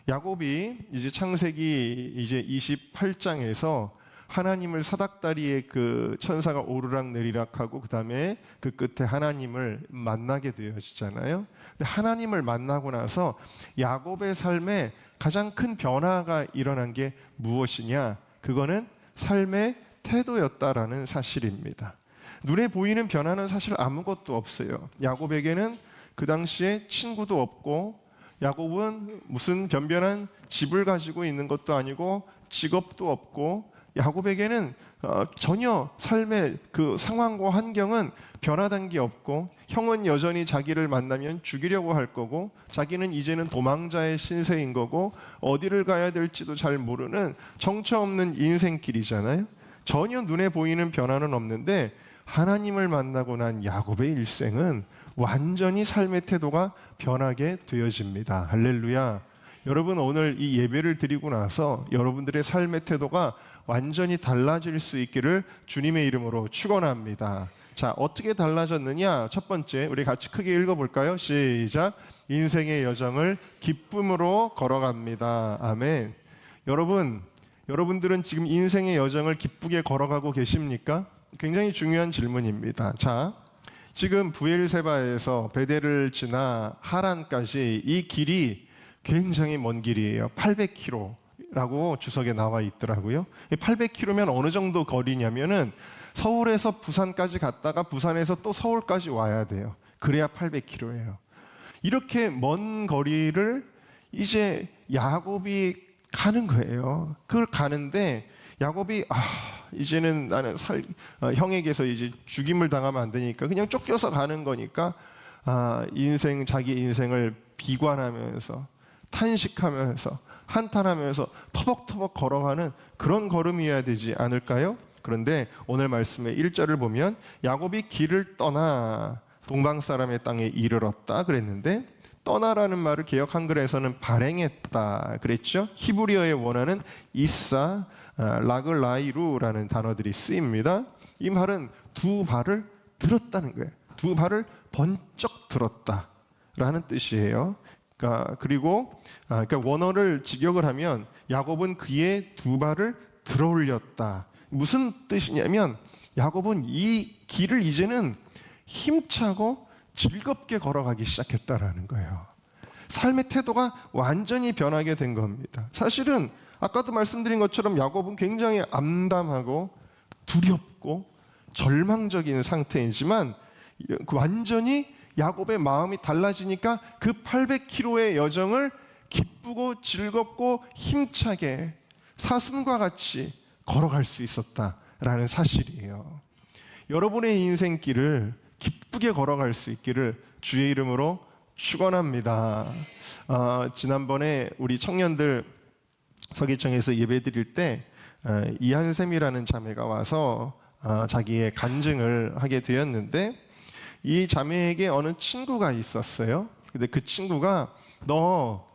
야곱이 이제 창세기 이제 28장에서 하나님을 사닥다리에 그 천사가 오르락 내리락하고 그 다음에 그 끝에 하나님을 만나게 되어지잖아요. 근데 하나님을 만나고 나서 야곱의 삶에 가장 큰 변화가 일어난 게 무엇이냐? 그거는 삶의 태도였다라는 사실입니다. 눈에 보이는 변화는 사실 아무것도 없어요. 야곱에게는 그 당시에 친구도 없고, 야곱은 무슨 변변한 집을 가지고 있는 것도 아니고 직업도 없고, 야곱에게는 전혀 삶의 그 상황과 환경은 변화된 게 없고, 형은 여전히 자기를 만나면 죽이려고 할 거고, 자기는 이제는 도망자의 신세인 거고, 어디를 가야 될지도 잘 모르는 정처 없는 인생길이잖아요. 전혀 눈에 보이는 변화는 없는데, 하나님을 만나고 난 야곱의 일생은 완전히 삶의 태도가 변하게 되어집니다. 할렐루야. 여러분, 오늘 이 예배를 드리고 나서 여러분들의 삶의 태도가 완전히 달라질 수 있기를 주님의 이름으로 축원합니다. 자, 어떻게 달라졌느냐? 첫 번째, 우리 같이 크게 읽어볼까요? 시작. 인생의 여정을 기쁨으로 걸어갑니다. 아멘. 여러분들은 지금 인생의 여정을 기쁘게 걸어가고 계십니까? 굉장히 중요한 질문입니다. 자, 지금 부엘세바에서 베델을 지나 하란까지 이 길이 굉장히 먼 길이에요. 800km라고 주석에 나와 있더라고요. 800km면 어느 정도 거리냐면은 서울에서 부산까지 갔다가 부산에서 또 서울까지 와야 돼요. 그래야 800km예요. 이렇게 먼 거리를 이제 야곱이 가는 거예요. 그걸 가는데 야곱이 이제는 나는 형에게서 이제 죽임을 당하면 안 되니까 그냥 쫓겨서 가는 거니까 자기 인생을 비관하면서 탄식하면서 한탄하면서 터벅터벅 걸어가는 그런 걸음이어야 되지 않을까요? 그런데 오늘 말씀의 1절을 보면 야곱이 길을 떠나 동방 사람의 땅에 이르렀다 그랬는데, 떠나라는 말을 개역 한글에서는 발행했다 그랬죠. 히브리어의 원어는 이사, 라글라이루라는 단어들이 쓰입니다. 이 말은 두 발을 들었다는 거예요. 두 발을 번쩍 들었다라는 뜻이에요. 그러니까 원어를 직역을 하면 야곱은 그의 두 발을 들어 올렸다. 무슨 뜻이냐면 야곱은 이 길을 이제는 힘차고 즐겁게 걸어가기 시작했다라는 거예요. 삶의 태도가 완전히 변하게 된 겁니다. 사실은 아까도 말씀드린 것처럼 야곱은 굉장히 암담하고 두렵고 절망적인 상태이지만 완전히 야곱의 마음이 달라지니까 그 800km의 여정을 기쁘고 즐겁고 힘차게 사슴과 같이 걸어갈 수 있었다라는 사실이에요. 여러분의 인생길을 기쁘게 걸어갈 수 있기를 주의 이름으로 축원합니다. 지난번에 우리 청년들 서기청에서 예배 드릴 때 이한샘이라는 자매가 와서 자기의 간증을 하게 되었는데, 이 자매에게 어느 친구가 있었어요. 근데 그 친구가 너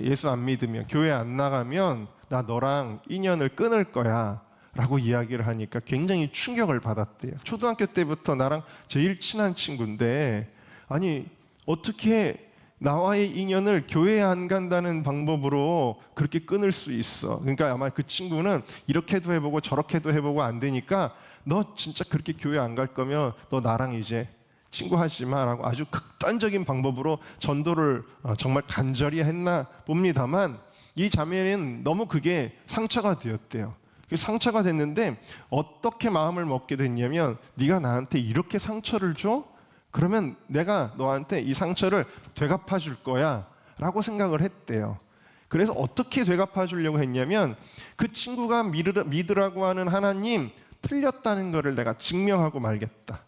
예수 안 믿으면, 교회 안 나가면 나 너랑 인연을 끊을 거야 라고 이야기를 하니까 굉장히 충격을 받았대요. 초등학교 때부터 나랑 제일 친한 친구인데, 아니 어떻게 나와의 인연을 교회에 안 간다는 방법으로 그렇게 끊을 수 있어. 그러니까 아마 그 친구는 이렇게도 해보고 저렇게도 해보고 안 되니까 너 진짜 그렇게 교회 안 갈 거면 너 나랑 이제 친구하지 마라고 아주 극단적인 방법으로 전도를 정말 간절히 했나 봅니다만, 이 자매는 너무 그게 상처가 되었대요. 상처가 됐는데 어떻게 마음을 먹게 됐냐면, 네가 나한테 이렇게 상처를 줘? 그러면 내가 너한테 이 상처를 되갚아 줄 거야 라고 생각을 했대요. 그래서 어떻게 되갚아 주려고 했냐면, 그 친구가 믿으라고 하는 하나님 틀렸다는 것을 내가 증명하고 말겠다.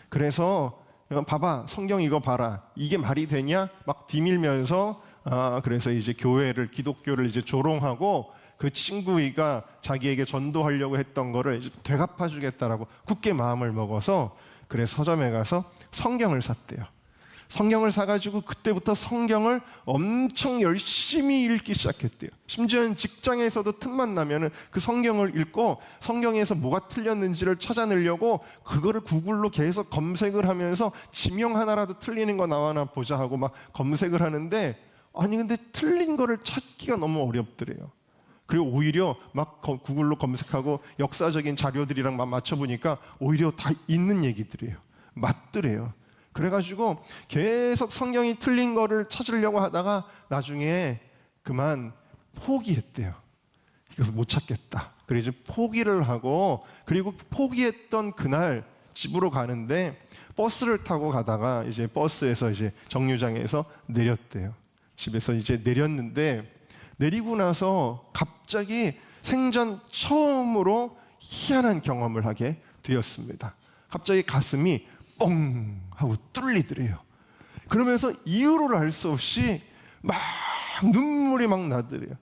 그래서 봐봐, 성경 이거 봐라, 이게 말이 되냐? 막 디밀면서 그래서 이제 기독교를 이제 조롱하고 그 친구가 자기에게 전도하려고 했던 거를 이제 되갚아 주겠다라고 굳게 마음을 먹어서, 그래 서점에 가서 성경을 샀대요. 성경을 사가지고 그때부터 성경을 엄청 열심히 읽기 시작했대요. 심지어는 직장에서도 틈만 나면은 그 성경을 읽고 성경에서 뭐가 틀렸는지를 찾아내려고 그거를 구글로 계속 검색을 하면서 지명 하나라도 틀리는 거 나와나 보자 하고 막 검색을 하는데, 아니 근데 틀린 거를 찾기가 너무 어렵더래요. 그리고 오히려 막 구글로 검색하고 역사적인 자료들이랑 막 맞춰보니까 오히려 다 있는 얘기들이에요. 맞더래요. 그래가지고 계속 성경이 틀린 거를 찾으려고 하다가 나중에 그만 포기했대요. 이거 못 찾겠다. 그래서 포기를 하고, 그리고 포기했던 그날 집으로 가는데 버스를 타고 가다가 이제 버스에서 이제 정류장에서 내렸대요. 집에서 이제 내렸는데 내리고 나서 갑자기 생전 처음으로 희한한 경험을 하게 되었습니다. 갑자기 가슴이 뻥 하고 뚫리더래요. 그러면서 이유를 알 수 없이 막 눈물이 막 나더래요.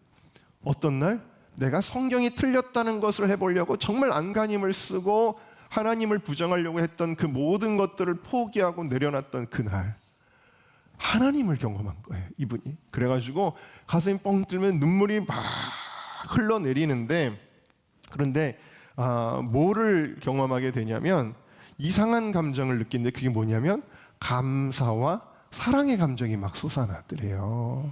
어떤 날 내가 성경이 틀렸다는 것을 해보려고 정말 안간힘을 쓰고 하나님을 부정하려고 했던 그 모든 것들을 포기하고 내려놨던 그날 하나님을 경험한 거예요, 이분이. 그래가지고 가슴이 뻥 뚫리면 눈물이 막 흘러내리는데, 그런데 뭐를 경험하게 되냐면 이상한 감정을 느끼는데, 그게 뭐냐면 감사와 사랑의 감정이 막 솟아나더래요.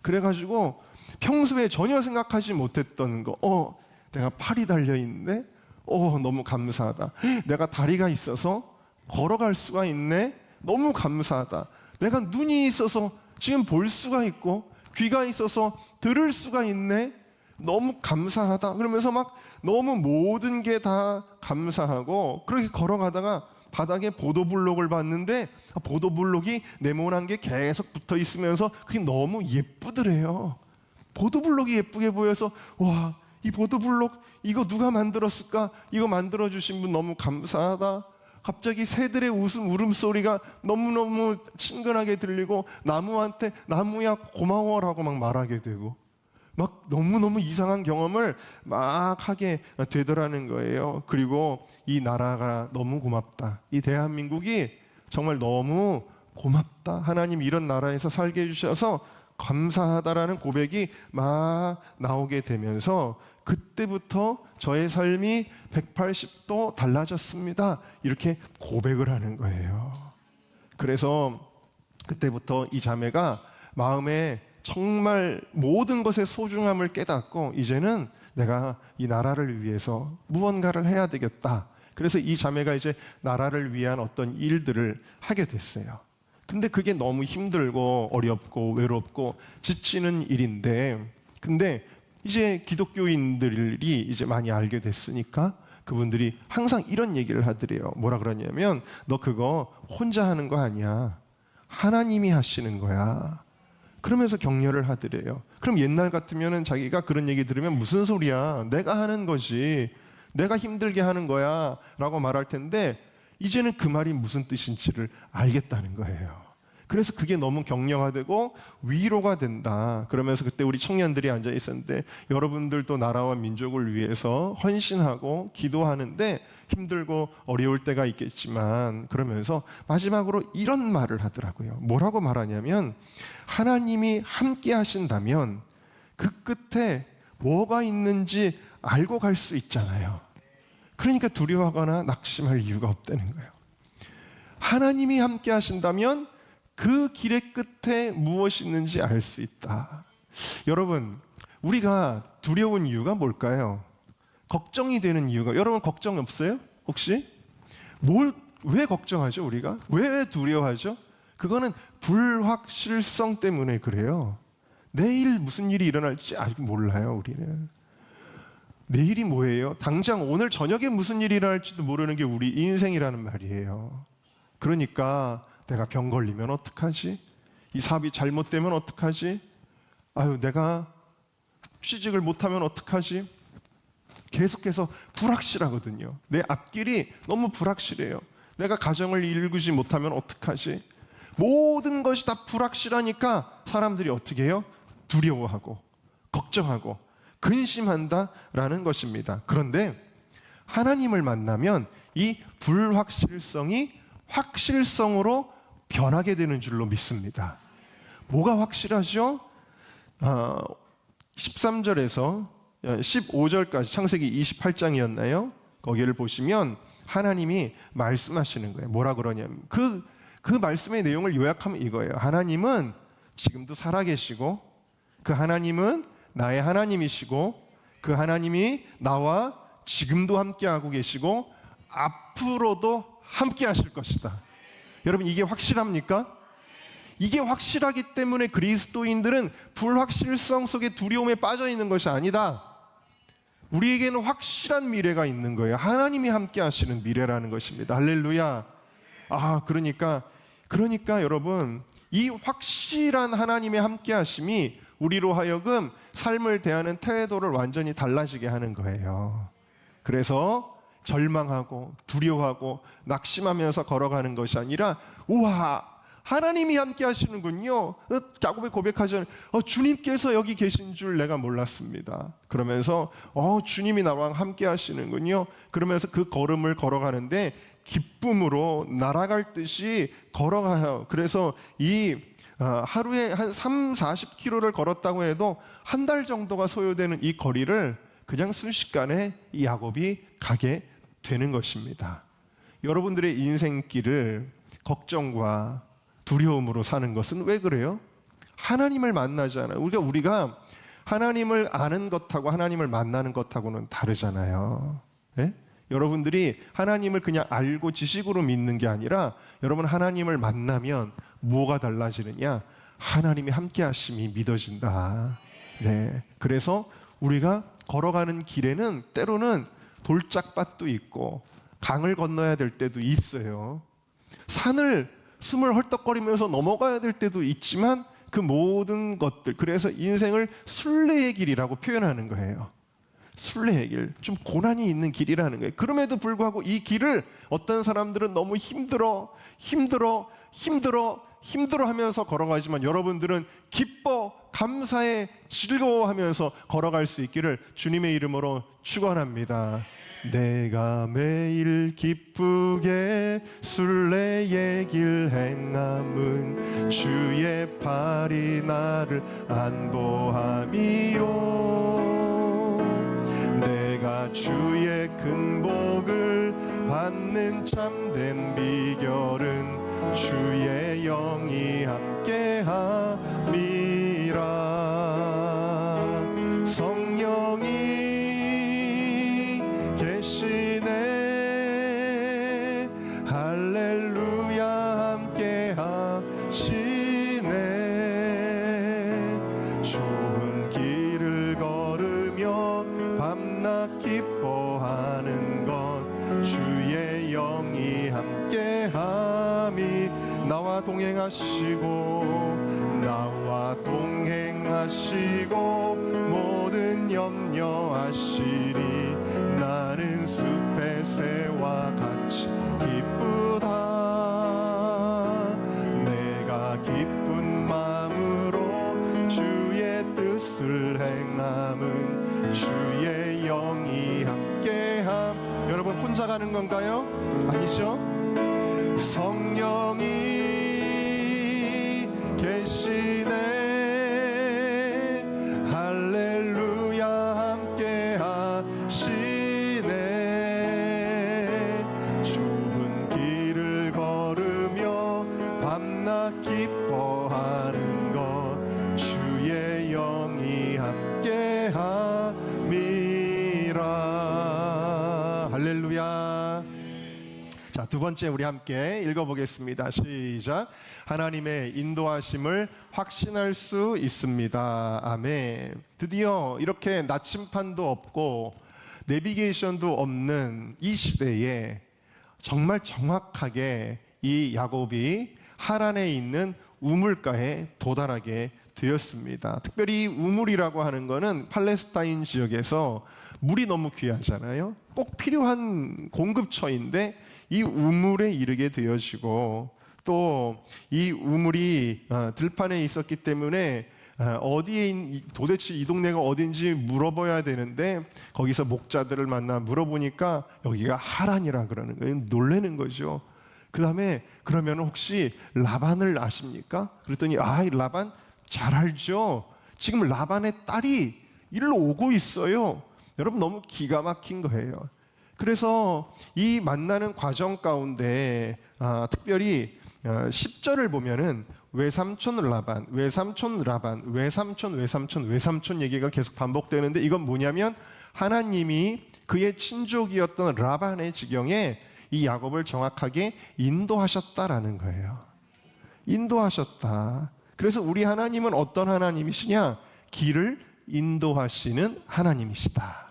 그래가지고 평소에 전혀 생각하지 못했던 거, 내가 팔이 달려있네? 너무 감사하다. 내가 다리가 있어서 걸어갈 수가 있네? 너무 감사하다. 내가 눈이 있어서 지금 볼 수가 있고 귀가 있어서 들을 수가 있네? 너무 감사하다. 그러면서 막 너무 모든 게 다 감사하고, 그렇게 걸어가다가 바닥에 보도블록을 봤는데 보도블록이 네모난 게 계속 붙어 있으면서 그게 너무 예쁘더래요. 보도블록이 예쁘게 보여서, 와, 이 보도블록 이거 누가 만들었을까? 이거 만들어주신 분 너무 감사하다. 갑자기 새들의 울음소리가 너무너무 친근하게 들리고 나무한테 나무야 고마워라고 막 말하게 되고, 막 너무너무 이상한 경험을 막 하게 되더라는 거예요. 그리고 이 나라가 너무 고맙다. 이 대한민국이 정말 너무 고맙다. 하나님 이런 나라에서 살게 해주셔서 감사하다라는 고백이 막 나오게 되면서 그때부터 저의 삶이 180도 달라졌습니다. 이렇게 고백을 하는 거예요. 그래서 그때부터 이 자매가 마음에 정말 모든 것의 소중함을 깨닫고, 이제는 내가 이 나라를 위해서 무언가를 해야 되겠다. 그래서 이 자매가 이제 나라를 위한 어떤 일들을 하게 됐어요. 근데 그게 너무 힘들고 어렵고 외롭고 지치는 일인데, 근데 이제 기독교인들이 이제 많이 알게 됐으니까 그분들이 항상 이런 얘기를 하더래요. 뭐라 그러냐면, 너 그거 혼자 하는 거 아니야. 하나님이 하시는 거야. 그러면서 격려를 하더래요. 그럼 옛날 같으면은 자기가 그런 얘기 들으면 무슨 소리야. 내가 하는 거지. 내가 힘들게 하는 거야. 라고 말할 텐데, 이제는 그 말이 무슨 뜻인지를 알겠다는 거예요. 그래서 그게 너무 격려가 되고 위로가 된다. 그러면서 그때 우리 청년들이 앉아 있었는데, 여러분들도 나라와 민족을 위해서 헌신하고 기도하는데 힘들고 어려울 때가 있겠지만, 그러면서 마지막으로 이런 말을 하더라고요. 뭐라고 말하냐면, 하나님이 함께 하신다면 그 끝에 뭐가 있는지 알고 갈 수 있잖아요. 그러니까 두려워하거나 낙심할 이유가 없다는 거예요. 하나님이 함께 하신다면 그 길의 끝에 무엇이 있는지 알 수 있다. 여러분, 우리가 두려운 이유가 뭘까요? 걱정이 되는 이유가, 여러분 걱정 없어요? 혹시? 왜 걱정하죠, 우리가? 왜 두려워하죠? 그거는 불확실성 때문에 그래요. 내일 무슨 일이 일어날지 아직 몰라요, 우리는. 내일이 뭐예요? 당장 오늘 저녁에 무슨 일이 일어날지도 모르는 게 우리 인생이라는 말이에요. 그러니까 내가 병 걸리면 어떡하지? 이 사업이 잘못되면 어떡하지? 내가 취직을 못하면 어떡하지? 계속해서 불확실하거든요. 내 앞길이 너무 불확실해요. 내가 가정을 이루지 못하면 어떡하지? 모든 것이 다 불확실하니까 사람들이 어떻게 해요? 두려워하고 걱정하고 근심한다라는 것입니다. 그런데 하나님을 만나면 이 불확실성이 확실성으로 변하게 되는 줄로 믿습니다. 뭐가 확실하죠? 13절에서 15절까지, 창세기 28장이었나요? 거기를 보시면 하나님이 말씀하시는 거예요. 뭐라 그러냐면 그 말씀의 내용을 요약하면 이거예요. 하나님은 지금도 살아계시고 그 하나님은 나의 하나님이시고 그 하나님이 나와 지금도 함께하고 계시고 앞으로도 함께하실 것이다. 여러분, 이게 확실합니까? 이게 확실하기 때문에 그리스도인들은 불확실성 속에 두려움에 빠져 있는 것이 아니다. 우리에게는 확실한 미래가 있는 거예요. 하나님이 함께 하시는 미래라는 것입니다. 할렐루야. 그러니까 여러분, 이 확실한 하나님의 함께 하심이 우리로 하여금 삶을 대하는 태도를 완전히 달라지게 하는 거예요. 그래서 절망하고 두려워하고 낙심하면서 걸어가는 것이 아니라, 우와, 하나님이 함께 하시는군요. 야곱이 고백하잖아요. 주님께서 여기 계신 줄 내가 몰랐습니다. 그러면서 주님이 나와 함께 하시는군요. 그러면서 그 걸음을 걸어가는데 기쁨으로 날아갈 듯이 걸어가요. 그래서 이 하루에 한 40km를 걸었다고 해도 한 달 정도가 소요되는 이 거리를 그냥 순식간에 이 야곱이 가게 되는 것입니다. 여러분들의 인생길을 걱정과 두려움으로 사는 것은 왜 그래요? 하나님을 만나잖아요. 우리가 하나님을 아는 것하고 하나님을 만나는 것하고는 다르잖아요. 네? 여러분들이 하나님을 그냥 알고 지식으로 믿는 게 아니라 여러분, 하나님을 만나면 뭐가 달라지느냐? 하나님이 함께 하심이 믿어진다. 네. 그래서 우리가 걸어가는 길에는 때로는 돌짝밭도 있고 강을 건너야 될 때도 있어요. 산을 숨을 헐떡거리면서 넘어가야 될 때도 있지만 그 모든 것들, 그래서 인생을 순례의 길이라고 표현하는 거예요. 순례의 길, 좀 고난이 있는 길이라는 거예요. 그럼에도 불구하고 이 길을 어떤 사람들은 너무 힘들어 하면서 걸어가지만 여러분들은 기뻐, 감사해, 즐거워하면서 걸어갈 수 있기를 주님의 이름으로 축원합니다. 내가 매일 기쁘게 순례의 길 행함은 주의 팔이 나를 안보함이요. 내가 주의 큰 복을 받는 참된 비결은 주의 영이 함께함이라. 성령이 계시네. 할렐루야. 함께 하시네. 좁은 길을 걸으며 밤낮 기뻐하는 것 주의 영이 함께함이. 나와 동행하시고 모든 염려하시리. 나는 숲의 새와 같이 기쁘다. 내가 기쁜 마음으로 주의 뜻을 행함은 주의 영이 함께함. 여러분, 혼자 가는 건가요? 아니죠? 성령이 계시네. 할렐루야. 함께 하시네. 좁은 길을 걸으며 밤낮 기뻐하는 것 주의 영이 함께 함이라. 할렐루야. 자, 두 번째 우리 함께 읽어보겠습니다. 시작. 하나님의 인도하심을 확신할 수 있습니다. 아멘. 드디어 이렇게 나침판도 없고 내비게이션도 없는 이 시대에 정말 정확하게 이 야곱이 하란에 있는 우물가에 도달하게 되었습니다. 특별히 우물이라고 하는 것은 팔레스타인 지역에서 물이 너무 귀하잖아요. 꼭 필요한 공급처인데 이 우물에 이르게 되어지고, 또 이 우물이 들판에 있었기 때문에 어디에 도대체 이 동네가 어딘지 물어봐야 되는데 거기서 목자들을 만나 물어보니까 여기가 하란이라 그러는 거예요. 놀라는 거죠. 그 다음에 그러면 혹시 라반을 아십니까? 그랬더니 이 라반 잘 알죠. 지금 라반의 딸이 일로 오고 있어요. 여러분, 너무 기가 막힌 거예요. 그래서 이 만나는 과정 가운데 특별히 10절을 보면은 외삼촌 라반, 외삼촌 라반, 외삼촌, 외삼촌, 외삼촌 얘기가 계속 반복되는데 이건 뭐냐면 하나님이 그의 친족이었던 라반의 지경에 이 야곱을 정확하게 인도하셨다라는 거예요. 인도하셨다. 그래서 우리 하나님은 어떤 하나님이시냐? 길을 인도하시는 하나님이시다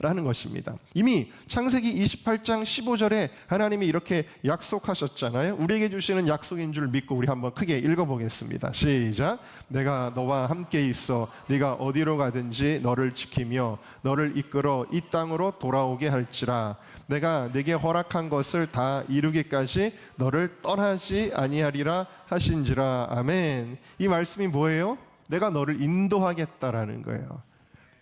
라는 것입니다. 이미 창세기 28장 15절에 하나님이 이렇게 약속하셨잖아요. 우리에게 주시는 약속인 줄 믿고 우리 한번 크게 읽어보겠습니다. 시작. 내가 너와 함께 있어 네가 어디로 가든지 너를 지키며 너를 이끌어 이 땅으로 돌아오게 할지라. 내가 네게 허락한 것을 다 이루기까지 너를 떠나지 아니하리라 하신지라. 아멘. 이 말씀이 뭐예요? 내가 너를 인도하겠다라는 거예요.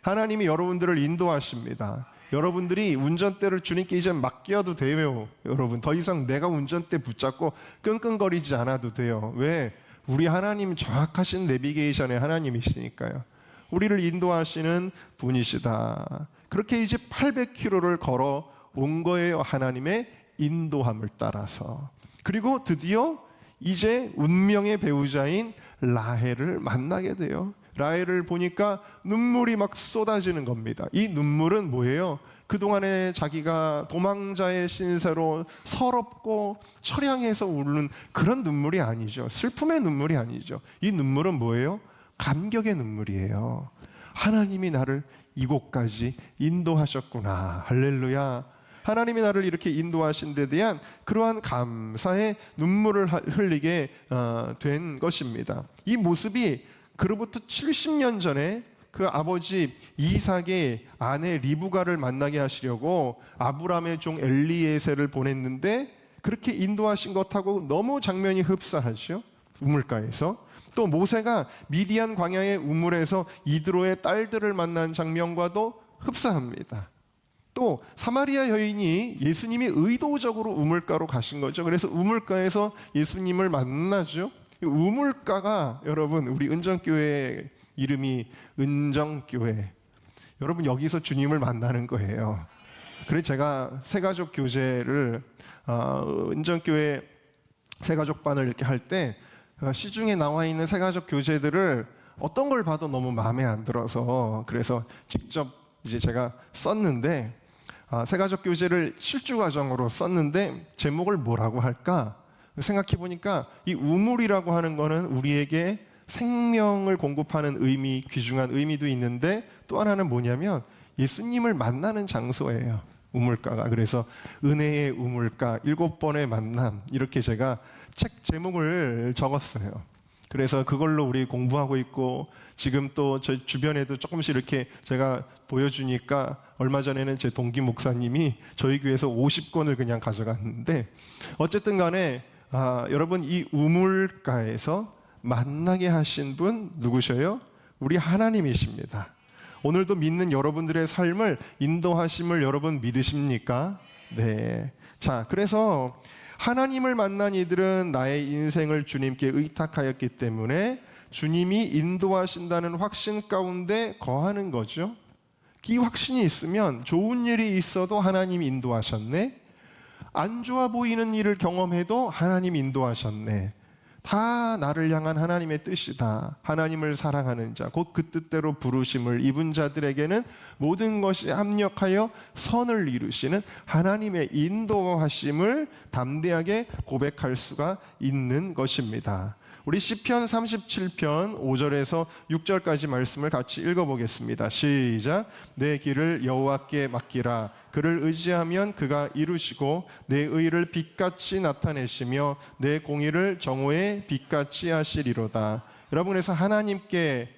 하나님이 여러분들을 인도하십니다. 여러분들이 운전대를 주님께 이제 맡겨도 돼요. 여러분 더 이상 내가 운전대 붙잡고 끙끙거리지 않아도 돼요. 왜? 우리 하나님 정확하신 내비게이션의 하나님이시니까요. 우리를 인도하시는 분이시다. 그렇게 이제 800km를 걸어 온 거예요. 하나님의 인도함을 따라서. 그리고 드디어 이제 운명의 배우자인 라헬을 만나게 돼요. 라헬을 보니까 눈물이 막 쏟아지는 겁니다. 이 눈물은 뭐예요? 그동안에 자기가 도망자의 신세로 서럽고 처량해서 우는 그런 눈물이 아니죠. 슬픔의 눈물이 아니죠. 이 눈물은 뭐예요? 감격의 눈물이에요. 하나님이 나를 이곳까지 인도하셨구나. 할렐루야. 하나님이 나를 이렇게 인도하신 데 대한 그러한 감사의 눈물을 흘리게 된 것입니다. 이 모습이 그로부터 70년 전에 그 아버지 이삭의 아내 리브가를 만나게 하시려고 아브라함의 종 엘리에셀을 보냈는데 그렇게 인도하신 것하고 너무 장면이 흡사하죠. 우물가에서. 또 모세가 미디안 광야의 우물에서 이드로의 딸들을 만난 장면과도 흡사합니다. 또 사마리아 여인이 예수님이 의도적으로 우물가로 가신 거죠. 그래서 우물가에서 예수님을 만나죠. 우물가가 여러분 우리 은정교회 이름이 은정교회. 여러분 여기서 주님을 만나는 거예요. 그래서 제가 새가족 교제를 은정교회 새가족반을 이렇게 할 때 시중에 나와 있는 새가족 교재들을 어떤 걸 봐도 너무 마음에 안 들어서 그래서 직접 이제 제가 썼는데 새가족 교재를 실주 과정으로 썼는데 제목을 뭐라고 할까 생각해 보니까 이 우물이라고 하는 거는 우리에게 생명을 공급하는 의미, 귀중한 의미도 있는데 또 하나는 뭐냐면 예수님을 만나는 장소예요. 우물가가. 그래서 은혜의 우물가 7번의 만남 이렇게 제가 책 제목을 적었어요. 그래서 그걸로 우리 공부하고 있고 지금 또 저 주변에도 조금씩 이렇게 제가 보여주니까 얼마 전에는 제 동기 목사님이 저희 교회에서 50권을 그냥 가져갔는데 어쨌든 간에 여러분 이 우물가에서 만나게 하신 분 누구셔요? 우리 하나님이십니다. 오늘도 믿는 여러분들의 삶을 인도하심을 여러분 믿으십니까? 네. 자, 그래서 하나님을 만난 이들은 나의 인생을 주님께 의탁하였기 때문에 주님이 인도하신다는 확신 가운데 거하는 거죠. 이 확신이 있으면 좋은 일이 있어도 하나님 인도하셨네. 안 좋아 보이는 일을 경험해도 하나님 인도하셨네. 다 나를 향한 하나님의 뜻이다. 하나님을 사랑하는 자, 곧 그 뜻대로 부르심을 입은 자들에게는 모든 것이 합력하여 선을 이루시는 하나님의 인도하심을 담대하게 고백할 수가 있는 것입니다. 우리 시편 37편 5절에서 6절까지 말씀을 같이 읽어보겠습니다. 시작. 내 길을 여호와께 맡기라. 그를 의지하면 그가 이루시고 내 의를 빛같이 나타내시며 내 공의를 정오의 빛같이 하시리로다. 여러분, 그래서 하나님께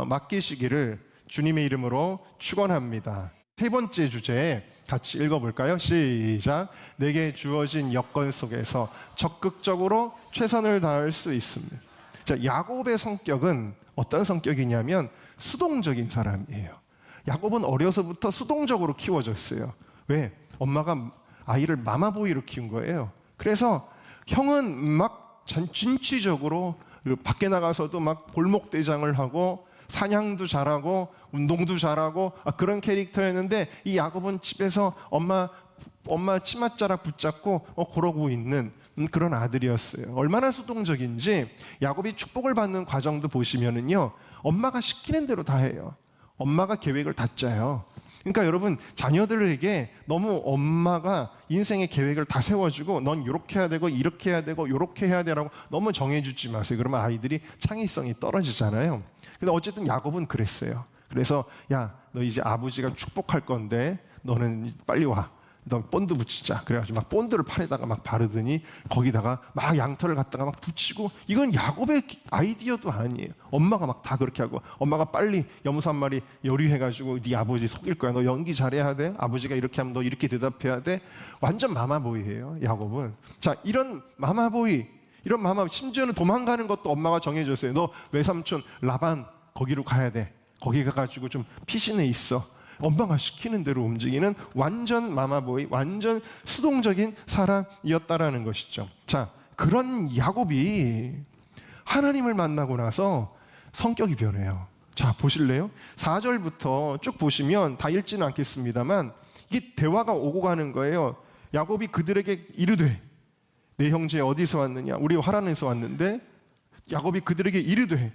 맡기시기를 주님의 이름으로 축원합니다. 세 번째 주제 같이 읽어볼까요? 시작. 내게 주어진 여건 속에서 적극적으로 최선을 다할 수 있습니다. 자, 야곱의 성격은 어떤 성격이냐면 수동적인 사람이에요. 야곱은 어려서부터 수동적으로 키워졌어요. 왜? 엄마가 아이를 마마보이로 키운 거예요. 그래서 형은 막 진취적으로 밖에 나가서도 막 골목대장을 하고 사냥도 잘하고 운동도 잘하고 그런 캐릭터였는데 이 야곱은 집에서 엄마 치맛자락 붙잡고 그러고 있는 그런 아들이었어요. 얼마나 수동적인지 야곱이 축복을 받는 과정도 보시면은요, 엄마가 시키는 대로 다 해요. 엄마가 계획을 다 짜요. 그러니까 여러분, 자녀들에게 너무 엄마가 인생의 계획을 다 세워주고 넌 이렇게 해야 되고 이렇게 해야 되고 이렇게 해야 되라고 너무 정해주지 마세요. 그러면 아이들이 창의성이 떨어지잖아요. 근데 어쨌든 야곱은 그랬어요. 그래서 야, 너 이제 아버지가 축복할 건데 너는 빨리 와. 너 본드 붙이자. 그래가지고 막 본드를 팔에다가 막 바르더니 거기다가 막 양털을 갖다가 막 붙이고, 이건 야곱의 아이디어도 아니에요. 엄마가 막 다 그렇게 하고, 엄마가 빨리 염소 한 마리 요리해가지고 네 아버지 속일 거야. 너 연기 잘해야 돼. 아버지가 이렇게 하면 너 이렇게 대답해야 돼. 완전 마마보이예요, 야곱은. 자, 이런 마마보이, 심지어는 도망가는 것도 엄마가 정해줬어요. 너 외삼촌 라반 거기로 가야 돼. 거기 가가지고 좀 피신해 있어. 엄마가 시키는 대로 움직이는 완전 마마보이, 완전 수동적인 사람이었다라는 것이죠. 자, 그런 야곱이 하나님을 만나고 나서 성격이 변해요. 자, 보실래요? 4절부터 쭉 보시면 다 읽지는 않겠습니다만 이게 대화가 오고 가는 거예요. 야곱이 그들에게 이르되, 내 형제 어디서 왔느냐? 우리 하란에서 왔는데, 야곱이 그들에게 이르되,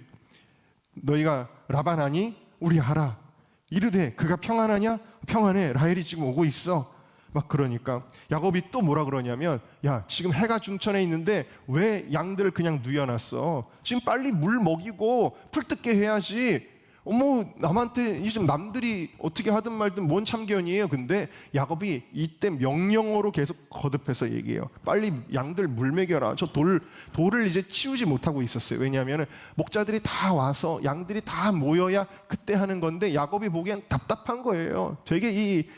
너희가 라반 아니? 우리 알아. 이르되 그가 평안하냐? 평안해. 라헬이 지금 오고 있어. 막 그러니까 야곱이 또 뭐라 그러냐면, 야, 지금 해가 중천에 있는데 왜 양들을 그냥 누여놨어? 지금 빨리 물 먹이고 풀 뜯게 해야지. 어머, 남한테 이제 남들이 어떻게 하든 말든 뭔 참견이에요. 근데 야곱이 이때 명령어로 계속 거듭해서 얘기해요. 빨리 양들 물 먹여라. 저 돌을 이제 치우지 못하고 있었어요. 왜냐하면 목자들이 다 와서 양들이 다 모여야 그때 하는 건데, 야곱이 보기엔 답답한 거예요. 되게 이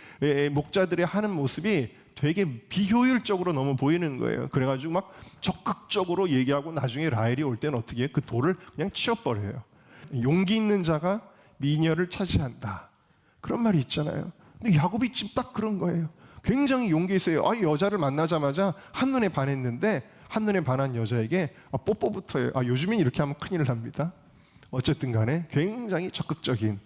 목자들의 하는 모습이 되게 비효율적으로 너무 보이는 거예요. 그래가지고 막 적극적으로 얘기하고 나중에 라헬이 올 때는 어떻게 해요? 그 돌을 그냥 치워버려요. 용기 있는 자가 미녀를 차지한다, 그런 말이 있잖아요. 근데 야곱이 지금 딱 그런 거예요. 굉장히 용기 있어요. 여자를 만나자마자 한눈에 반했는데, 한눈에 반한 여자에게 뽀뽀부터 해요. 요즘엔 이렇게 하면 큰일 납니다. 어쨌든 간에 굉장히 적극적인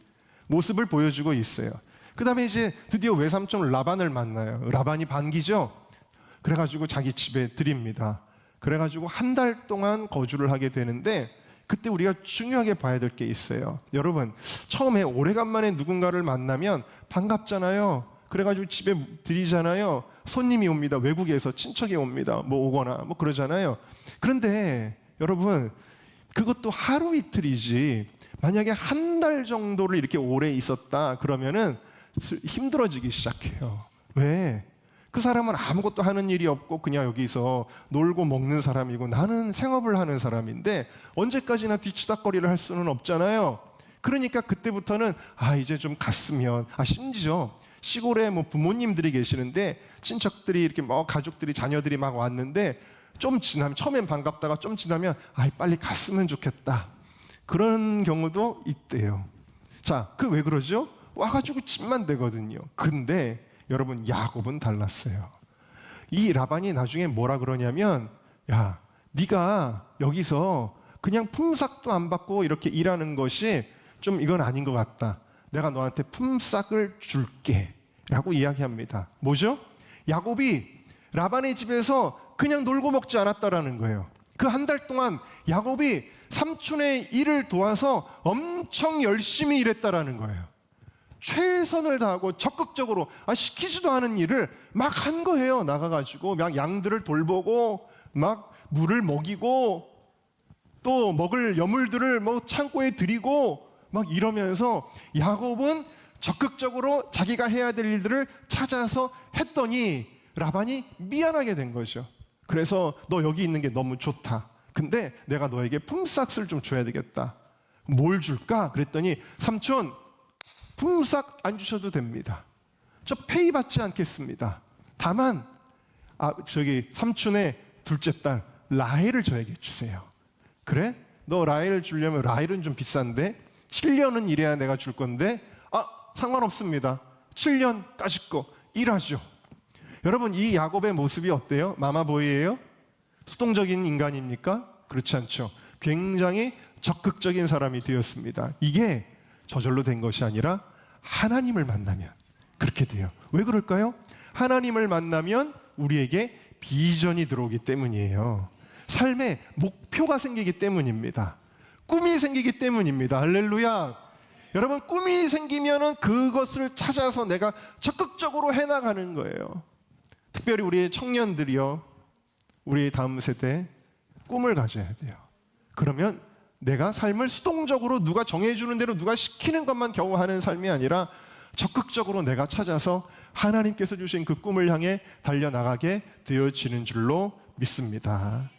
모습을 보여주고 있어요. 그 다음에 이제 드디어 외삼촌 라반을 만나요. 라반이 반기죠. 그래가지고 자기 집에 들입니다. 그래가지고 한 달 동안 거주를 하게 되는데, 그때 우리가 중요하게 봐야 될 게 있어요. 여러분, 처음에 오래간만에 누군가를 만나면 반갑잖아요. 그래가지고 집에 들이잖아요. 손님이 옵니다. 외국에서 친척이 옵니다. 뭐 오거나 뭐 그러잖아요. 그런데 여러분, 그것도 하루 이틀이지 만약에 한 달 정도를 이렇게 오래 있었다 그러면은 힘들어지기 시작해요. 왜? 그 사람은 아무것도 하는 일이 없고 그냥 여기서 놀고 먹는 사람이고, 나는 생업을 하는 사람인데 언제까지나 뒤치다꺼리를 할 수는 없잖아요. 그러니까 그때부터는 이제 좀 갔으면, 심지어 시골에 뭐 부모님들이 계시는데 친척들이 이렇게 가족들이, 자녀들이 막 왔는데 좀 지나면, 처음엔 반갑다가 좀 지나면 빨리 갔으면 좋겠다, 그런 경우도 있대요. 자, 그 왜 그러죠? 와가지고 집만 되거든요. 근데 여러분, 야곱은 달랐어요. 이 라반이 나중에 뭐라 그러냐면, 야, 네가 여기서 그냥 품삯도 안 받고 이렇게 일하는 것이 좀 이건 아닌 것 같다. 내가 너한테 품삯을 줄게 라고 이야기합니다. 뭐죠? 야곱이 라반의 집에서 그냥 놀고 먹지 않았다라는 거예요. 그 한 달 동안 야곱이 삼촌의 일을 도와서 엄청 열심히 일했다라는 거예요. 최선을 다하고 적극적으로 시키지도 않은 일을 막 한 거예요. 나가가지고 막 양들을 돌보고 막 물을 먹이고 또 먹을 여물들을 뭐 창고에 들이고 막 이러면서 야곱은 적극적으로 자기가 해야 될 일들을 찾아서 했더니 라반이 미안하게 된 거죠. 그래서 너 여기 있는 게 너무 좋다. 근데 내가 너에게 품삯을 좀 줘야 되겠다. 뭘 줄까? 그랬더니 삼촌, 품삯 안 주셔도 됩니다. 저 페이 받지 않겠습니다. 다만 삼촌의 둘째 딸 라헬을 저에게 주세요. 그래? 너 라헬을 주려면, 라헬은 좀 비싼데 7년은 일해야 내가 줄 건데 상관없습니다. 7년까지 거 일하죠. 여러분, 이 야곱의 모습이 어때요? 마마보이예요? 수동적인 인간입니까? 그렇지 않죠. 굉장히 적극적인 사람이 되었습니다. 이게 저절로 된 것이 아니라 하나님을 만나면 그렇게 돼요. 왜 그럴까요? 하나님을 만나면 우리에게 비전이 들어오기 때문이에요. 삶에 목표가 생기기 때문입니다. 꿈이 생기기 때문입니다. 할렐루야. 여러분, 꿈이 생기면은 그것을 찾아서 내가 적극적으로 해나가는 거예요. 특별히 우리 청년들이요, 우리 다음 세대 꿈을 가져야 돼요. 그러면 내가 삶을 수동적으로 누가 정해주는 대로 누가 시키는 것만 겨우 하는 삶이 아니라 적극적으로 내가 찾아서 하나님께서 주신 그 꿈을 향해 달려나가게 되어지는 줄로 믿습니다.